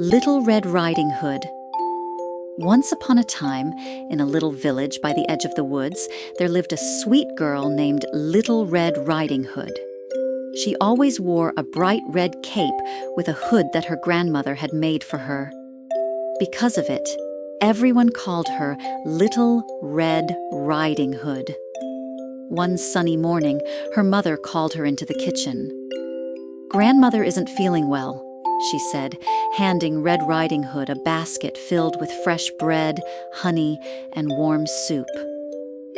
Little Red Riding Hood. Once upon a time, in a little village by the edge of the woods, there lived a sweet girl named Little Red Riding Hood. She always wore a bright red cape with a hood that her grandmother had made for her. Because of it, everyone called her Little Red Riding Hood. One sunny morning, her mother called her into the kitchen. "Grandmother isn't feeling well," she said, handing Red Riding Hood a basket filled with fresh bread, honey, and warm soup.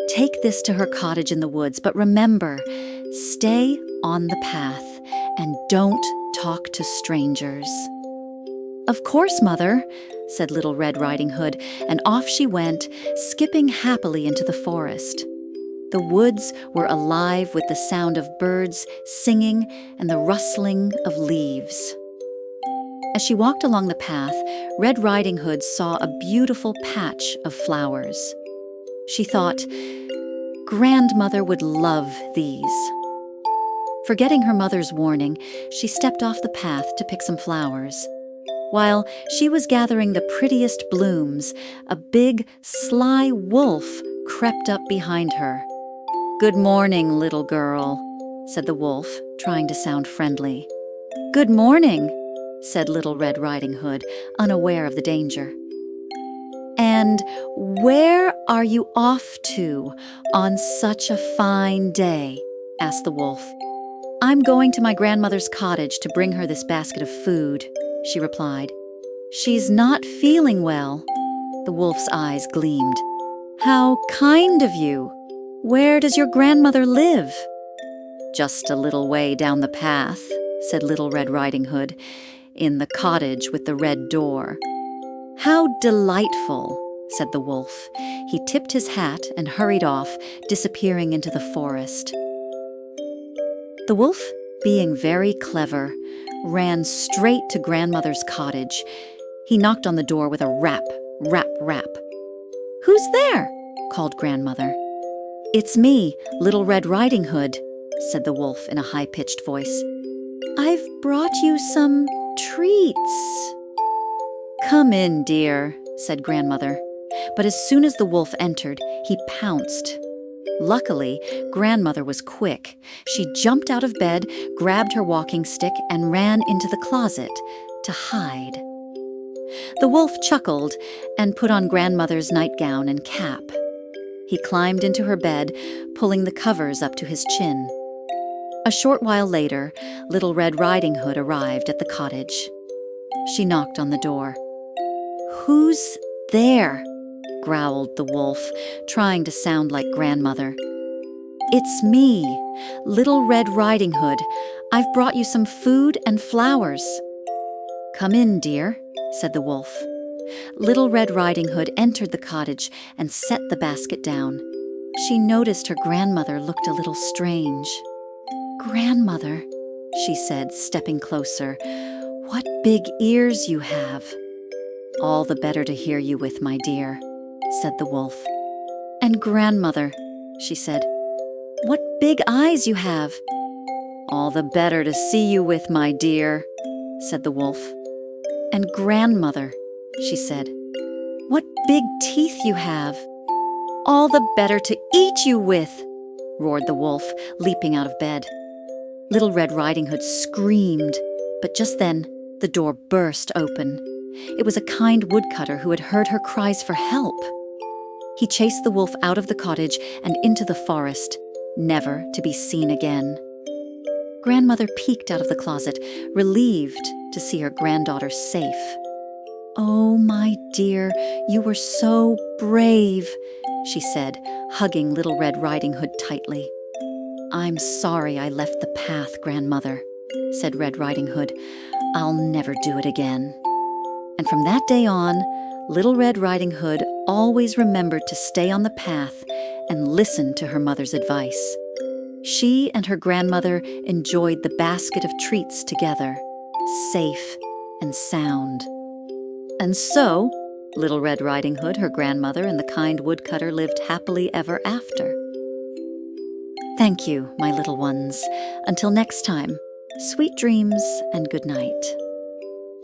"Take this to her cottage in the woods, but remember, stay on the path and don't talk to strangers." "Of course, Mother," said Little Red Riding Hood, and off she went, skipping happily into the forest. The woods were alive with the sound of birds singing and the rustling of leaves. As she walked along the path, Red Riding Hood saw a beautiful patch of flowers. She thought, "Grandmother would love these." Forgetting her mother's warning, she stepped off the path to pick some flowers. While she was gathering the prettiest blooms, a big, sly wolf crept up behind her. "Good morning, little girl," said the wolf, trying to sound friendly. "Good morning," said Little Red Riding Hood, unaware of the danger. "And where are you off to on such a fine day?" asked the wolf. "I'm going to my grandmother's cottage to bring her this basket of food," she replied. "She's not feeling well." The wolf's eyes gleamed. "How kind of you! Where does your grandmother live?" "Just a little way down the path," said Little Red Riding Hood, "in the cottage with the red door." "How delightful," said the wolf. He tipped his hat and hurried off, disappearing into the forest. The wolf, being very clever, ran straight to Grandmother's cottage. He knocked on the door with a rap, rap, rap. "Who's there?" called Grandmother. "It's me, Little Red Riding Hood," said the wolf in a high-pitched voice. "I've brought you some treats." "Come in, dear," said Grandmother. But as soon as the wolf entered, he pounced. Luckily, Grandmother was quick. She jumped out of bed, grabbed her walking stick, and ran into the closet to hide. The wolf chuckled and put on Grandmother's nightgown and cap. He climbed into her bed, pulling the covers up to his chin. A short while later, Little Red Riding Hood arrived at the cottage. She knocked on the door. "Who's there?" growled the wolf, trying to sound like Grandmother. "It's me, Little Red Riding Hood. I've brought you some food and flowers." "Come in, dear," said the wolf. Little Red Riding Hood entered the cottage and set the basket down. She noticed her grandmother looked a little strange. "Grandmother," she said, stepping closer, "what big ears you have." "All the better to hear you with, my dear," said the wolf. "And Grandmother," she said, "what big eyes you have." "All the better to see you with, my dear," said the wolf. "And Grandmother," she said, "what big teeth you have." "All the better to eat you with," roared the wolf, leaping out of bed. Little Red Riding Hood screamed, but just then the door burst open. It was a kind woodcutter who had heard her cries for help. He chased the wolf out of the cottage and into the forest, never to be seen again. Grandmother peeked out of the closet, relieved to see her granddaughter safe. "Oh, my dear, you were so brave," she said, hugging Little Red Riding Hood tightly. "I'm sorry I left the path, Grandmother," said Red Riding Hood. "I'll never do it again." And from that day on, Little Red Riding Hood always remembered to stay on the path and listen to her mother's advice. She and her grandmother enjoyed the basket of treats together, safe and sound. And so, Little Red Riding Hood, her grandmother, and the kind woodcutter lived happily ever after. Thank you, my little ones. Until next time, sweet dreams and good night.